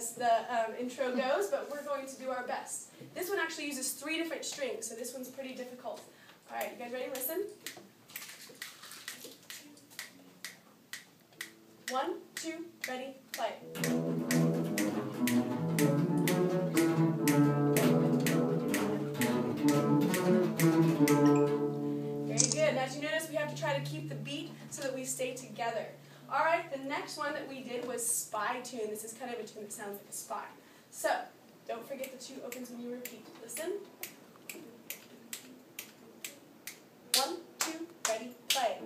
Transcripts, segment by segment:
as the intro goes, but we're going to do our best. This one actually uses 3 different strings, so this one's pretty difficult. All right, you guys ready? Listen. 1, 2, ready, play. Very good. As you notice, we have to try to keep the beat so that we stay together. All right, the next one that we did was spy tune. This is kind of a tune that sounds like a spy. So, don't forget the 2 opens when you repeat. Listen. 1, 2, ready, play.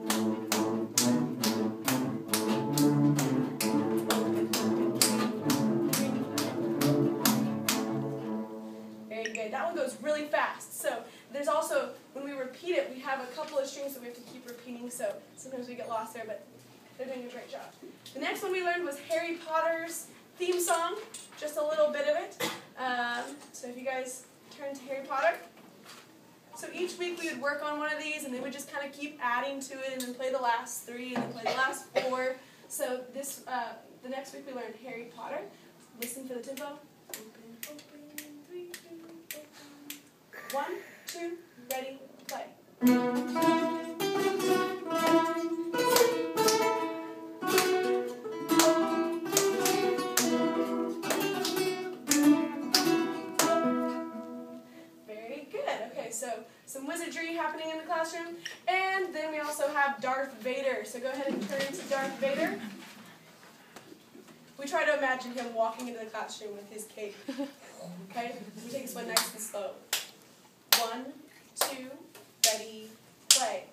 Very good. That one goes really fast. So, there's also, when we repeat it, we have a couple of strings that we have to keep repeating, so sometimes we get lost there, but they're doing a great job. The next one we learned was Harry Potter's theme song, just a little bit of it. So if you guys turn to Harry Potter. So each week we would work on one of these, and they would just kind of keep adding to it, and then play the last 3, and then play the last 4. So this, the next week we learned Harry Potter. Listen for the tempo. Open, open, 3, 2, open. 1, 2, ready, play. So some wizardry happening in the classroom, and then we also have Darth Vader. So go ahead and turn to Darth Vader. We try to imagine him walking into the classroom with his cape. Okay, we take this one nice and slow. 1, 2, ready, play.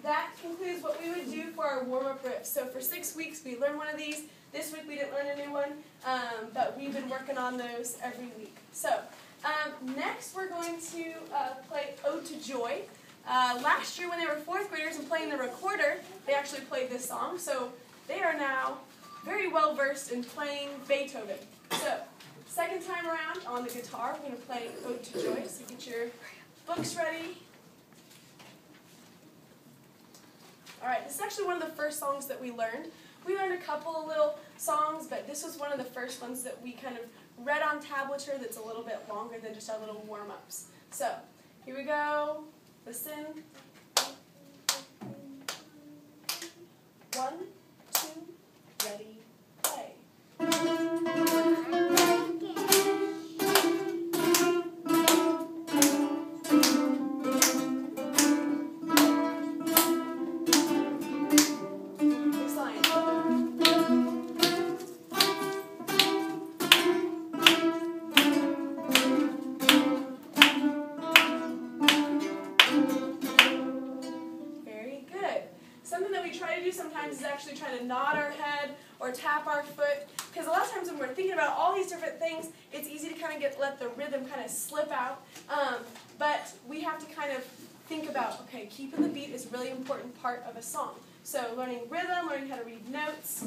That concludes what we would do for our warm-up riff. So for 6 weeks we learned one of these. This week we didn't learn a new one, but we've been working on those every week. So next we're going to play Ode to Joy. Last year when they were 4th graders and playing the recorder, they actually played this song. So they are now very well versed in playing Beethoven. So second time around on the guitar, we're going to play Ode to Joy. So get your books ready. Alright, this is actually one of the first songs that we learned. We learned a couple of little songs, but this was one of the first ones that we kind of read on tablature that's a little bit longer than just our little warm-ups. So, here we go. Listen. 1, 2, ready, play. Something that we try to do sometimes is actually try to nod our head or tap our foot, because a lot of times when we're thinking about all these different things, it's easy to kind of let the rhythm kind of slip out, but we have to kind of think about, okay, keeping the beat is a really important part of a song. So learning rhythm, learning how to read notes,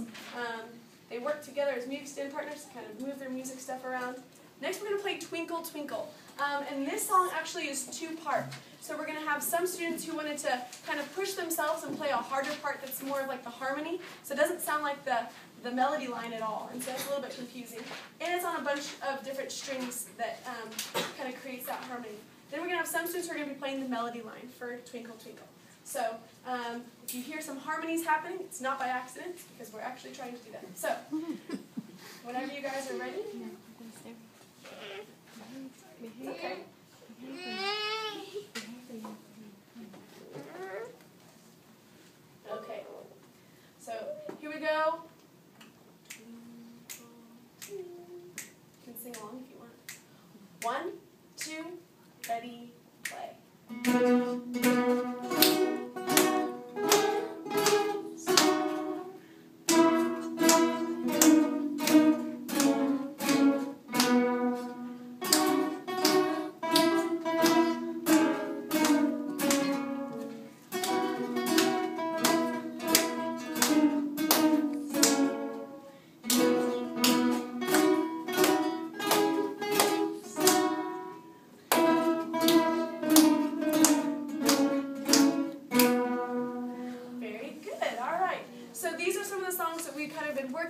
they work together as music stand partners to kind of move their music stuff around. Next we're going to play Twinkle Twinkle, and this song actually is 2-part. So we're going to have some students who wanted to kind of push themselves and play a harder part that's more of like the harmony, so it doesn't sound like the melody line at all, and so it's a little bit confusing. And it's on a bunch of different strings that kind of creates that harmony. Then we're going to have some students who are going to be playing the melody line for Twinkle Twinkle. So if you hear some harmonies happening, it's not by accident, it's because we're actually trying to do that. So whenever you guys are ready. Okay. Okay. So here we go. You can sing along if you want. 1, 2, ready, play.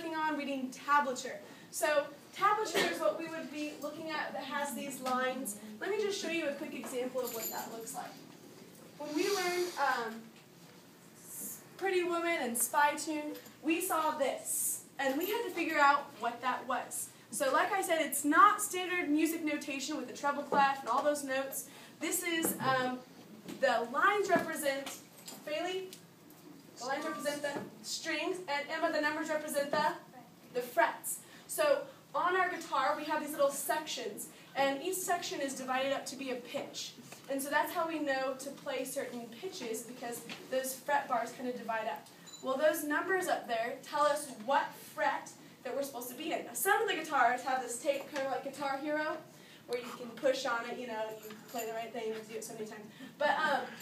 working on reading tablature. So tablature is what we would be looking at that has these lines. Let me just show you a quick example of what that looks like. When we learned Pretty Woman and Spy Tune, we saw this, and we had to figure out what that was. So like I said, it's not standard music notation with the treble clef and all those notes. This is, the lines represent, Bailey, the lines represent the strings, and Emma, the numbers represent the frets. So on our guitar, we have these little sections, and each section is divided up to be a pitch. And so that's how we know to play certain pitches, because those fret bars kind of divide up. Well, those numbers up there tell us what fret that we're supposed to be in. Now, some of the guitars have this tape, kind of like Guitar Hero, where you can push on it, you know, you play the right thing, you have to do it so many times. But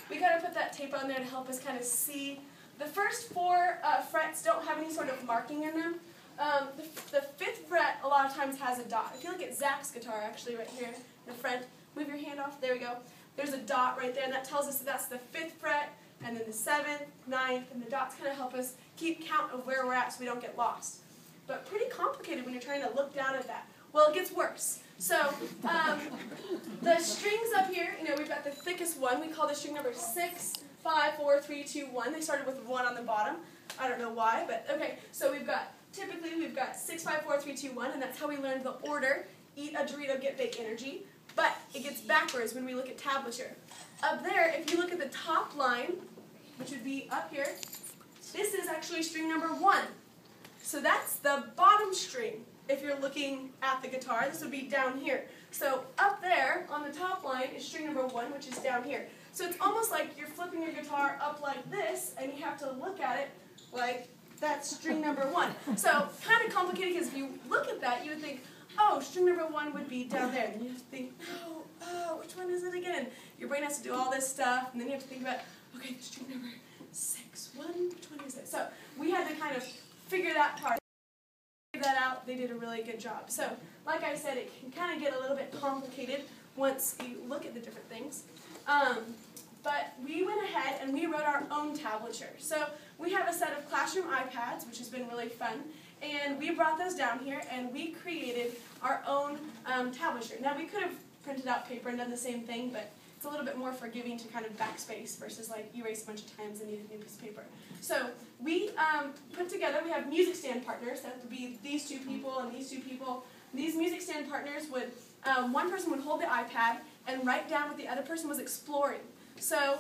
we kind of put that tape on there to help us kind of see. The first 4 frets don't have any sort of marking in them. The 5th fret a lot of times has a dot. If you look at Zach's guitar, actually, right here in the front, move your hand off, there we go. There's a dot right there, and that tells us that that's the 5th fret, and then the 7th, 9th, and the dots kind of help us keep count of where we're at so we don't get lost. But pretty complicated when you're trying to look down at that. Well, it gets worse. So the strings up here, you know, we've got the thickest one. We call the string number 6, 5, 4, 3, 2, 1. They started with 1 on the bottom. I don't know why, but okay. So typically we've got 6, 5, 4, 3, 2, 1, and that's how we learned the order. Eat a Dorito, get big energy. But it gets backwards when we look at tablature. Up there, if you look at the top line, which would be up here, this is actually string number 1. So that's the bottom string. If you're looking at the guitar, this would be down here. So up there on the top line is string number 1, which is down here. So it's almost like you're flipping your guitar up like this, and you have to look at it like that's string number 1. So kind of complicated, because if you look at that, you would think, oh, string number 1 would be down there. And you have to think, oh, which one is it again? Your brain has to do all this stuff, and then you have to think about, okay, string number 6, 1, which one is it? So we had to kind of figure that part out. They did a really good job. So, like I said, it can kind of get a little bit complicated once you look at the different things. But we went ahead and we wrote our own tablature. So we have a set of classroom iPads, which has been really fun, and we brought those down here and we created our own tablature. Now, we could have printed out paper and done the same thing, but it's a little bit more forgiving to kind of backspace versus like erase a bunch of times and need a new piece of paper. So we put together, we have music stand partners. That would be these 2 people and these 2 people. These music stand partners would, one person would hold the iPad and write down what the other person was exploring. So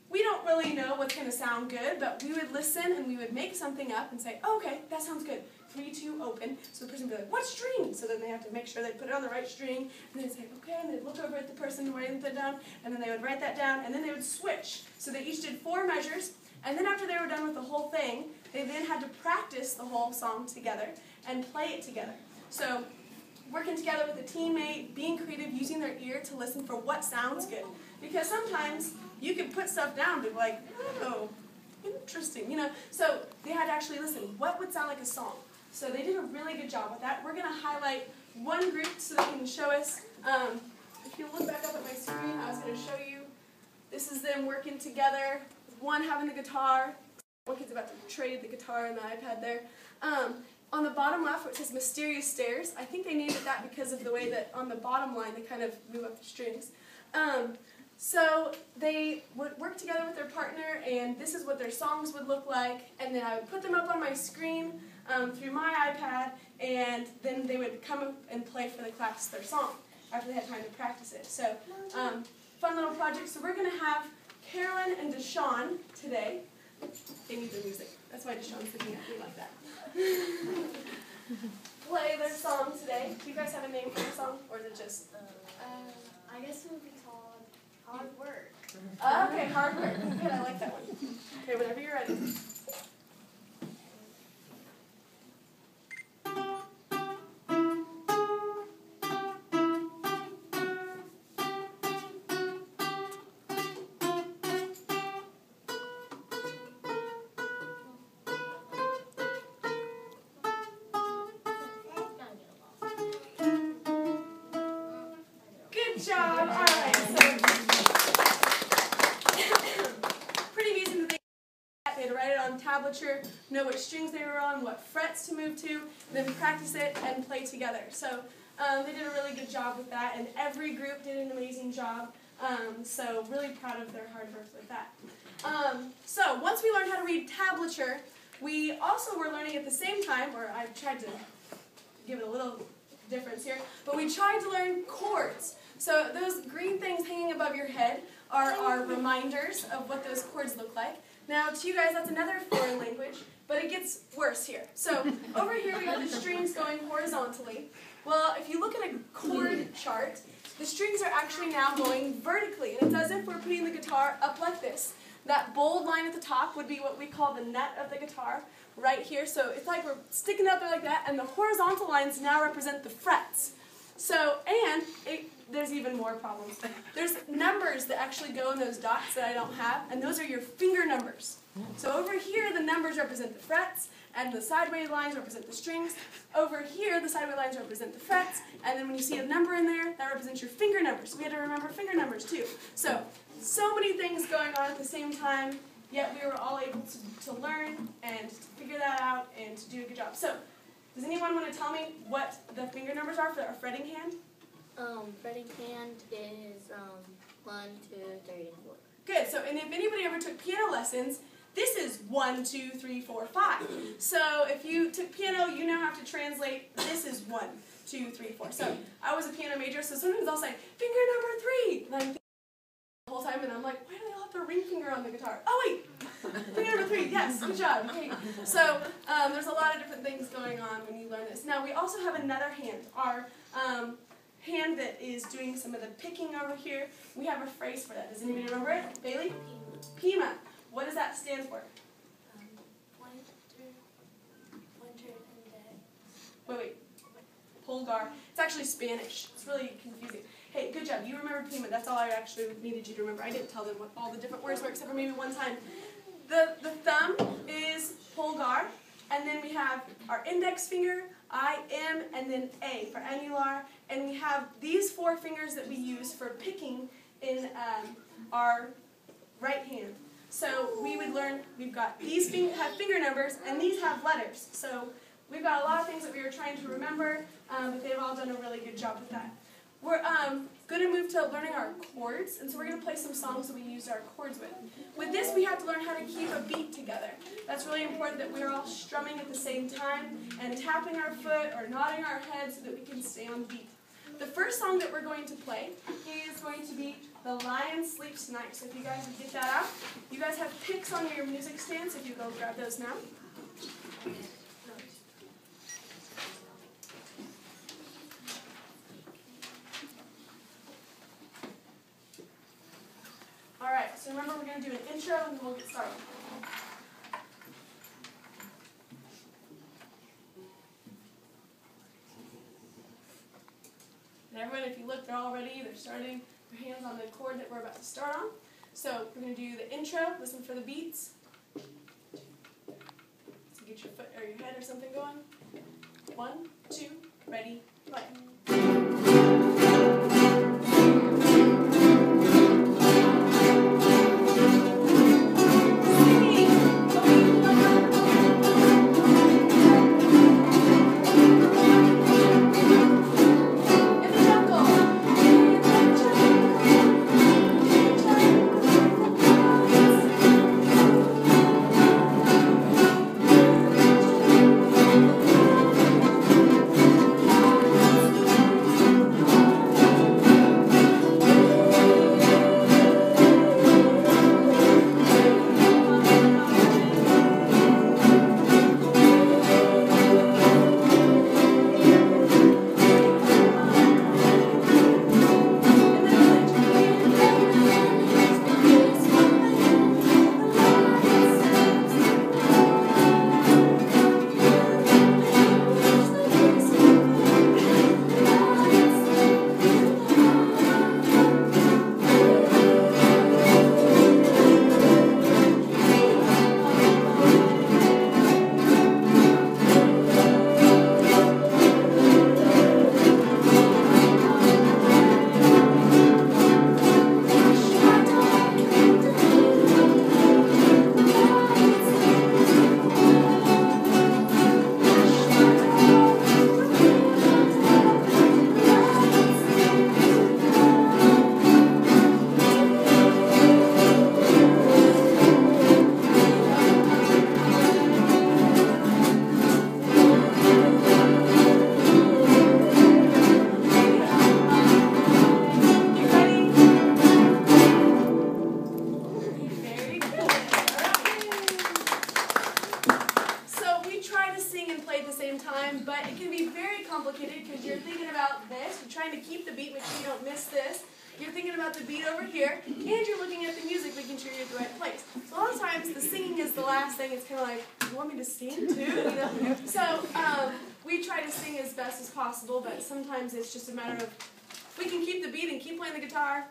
we don't really know what's going to sound good, but we would listen and we would make something up and say, oh, okay, that sounds good. 3, 2, open. So the person would be like, what string? So then they have to make sure they put it on the right string, and they'd say, okay, and they'd look over at the person writing that down, and then they would write that down, and then they would switch. So they each did 4 measures, and then after they were done with the whole thing, they then had to practice the whole song together and play it together. So working together with a teammate, being creative, using their ear to listen for what sounds good. Because sometimes you can put stuff down and be like, oh, interesting, you know. So they had to actually listen. What would sound like a song? So they did a really good job with that. We're going to highlight one group so they can show us. If you look back up at my screen, I was going to show you. This is them working together. One having the guitar. One kid's about to trade the guitar and the iPad there. On the bottom left, where it says Mysterious Stairs, I think they named it that because of the way that on the bottom line they kind of move up the strings. So they would work together with their partner, and this is what their songs would look like. And then I would put them up on my screen through my iPad, and then they would come up and play for the class their song after they had time to practice it. So fun little project. So we're going to have Carolyn and Deshawn today. They need their music. That's why Deshawn's looking at me like that. Play their song today. Do you guys have a name for the song, or is it just? I guess it would be called Hard Work. Okay, Hard Work. Good, I like that one. Okay, whenever you're ready. Good job. All right. So, pretty amazing that they had to write it on time. tablature, know which strings they were on, what frets to move to, and then practice it and play together. So they did a really good job with that, and every group did an amazing job. So really proud of their hard work with that. So once we learned how to read tablature, we also were learning at the same time, or I tried to give it a little difference here, but we tried to learn chords. So those green things hanging above your head are our reminders of what those chords look like. Now to you guys, that's another foreign language, but it gets worse here. So over here we got the strings going horizontally. Well, if you look at a chord chart, the strings are actually now going vertically, and it's as if we're putting the guitar up like this. That bold line at the top would be what we call the nut of the guitar right here. So it's like we're sticking it up there like that, and the horizontal lines now represent the frets. So, and there's even more problems. There's numbers that actually go in those dots that I don't have, and those are your finger numbers. So over here, the numbers represent the frets, and the sideways lines represent the strings. Over here, the sideways lines represent the frets, and then when you see a number in there, that represents your finger numbers. So we had to remember finger numbers too. So many things going on at the same time, yet we were all able to learn and to figure that out and to do a good job. So, does anyone want to tell me what the finger numbers are for our fretting hand? Fretting hand is 1, 2, 3, and 4. Good. So, and if anybody ever took piano lessons, this is 1, 2, 3, 4, 5. So, if you took piano, you now have to translate. This is 1, 2, 3, 4. So, I was a piano major, so sometimes I'll say finger number 3, and I'm thinking the whole time, and I'm like, why do they all have their ring finger on the guitar? Oh wait, finger number 3. Yes, good job. Okay. So, there's a lot of different things going on when you learn this. Now, we also have another hand. Our hand that is doing some of the picking over here, we have a phrase for that. Does anybody remember it? Bailey? Pima. What does that stand for? Winter and day. Wait. Pulgar. It's actually Spanish. It's really confusing. Hey, good job. You remembered Pima. That's all I actually needed you to remember. I didn't tell them what all the different words were except for maybe one time. The thumb is pulgar, and then we have our index finger, I, M, and then A for annular, and we have these 4 fingers that we use for picking in our right hand. So we would learn, we've got these have finger numbers, and these have letters. So we've got a lot of things that we were trying to remember, but they've all done a really good job with that. We're going to move to learning our chords, and so we're going to play some songs that we use our chords with. With this, we have to learn how to keep a beat together. That's really important that we're all strumming at the same time and tapping our foot or nodding our head so that we can stay on beat. The first song that we're going to play is going to be The Lion Sleeps Tonight. So if you guys would get that out, you guys have picks on your music stands, if you go grab those now. Alright, so remember we're going to do an intro and then we'll get started. And everyone, if you look, they're all ready. They're starting their hands on the chord that we're about to start on. So we're going to do the intro, listen for the beats. So get your foot or your head or something going. 1, 2, ready, play. very complicated because you're thinking about this, you're trying to keep the beat, make sure you don't miss this. You're thinking about the beat over here, and you're looking at the music, making sure you're at the right place. So a lot of times, the singing is the last thing. It's kind of like, you want me to sing too? You know? So we try to sing as best as possible, but sometimes it's just a matter of, if we can keep the beat and keep playing the guitar,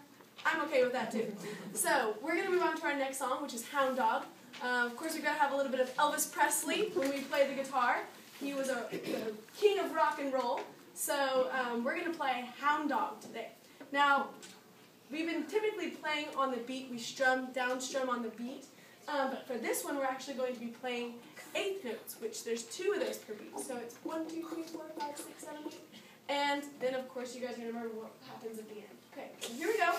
I'm okay with that too. So we're going to move on to our next song, which is Hound Dog. Of course, we've got to have a little bit of Elvis Presley when we play the guitar. He was a king of rock and roll. So we're going to play Hound Dog today. Now, we've been typically playing on the beat. We down strum on the beat. But for this one, we're actually going to be playing eighth notes, which there's 2 of those per beat. So it's 1, 2, 3, 4, 5, 6, 7, 8. And then, of course, you guys are going to remember what happens at the end. Okay, so here we go.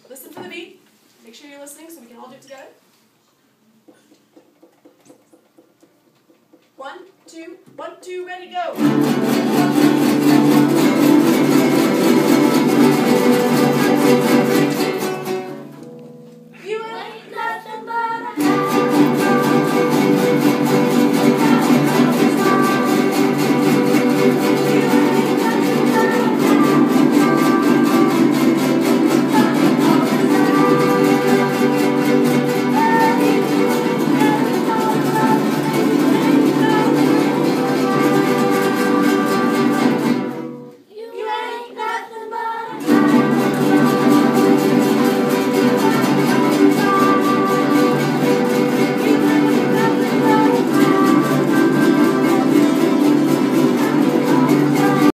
Listen for the beat. Make sure you're listening so we can all do it together. 1, 2, 1, 2, ready, go.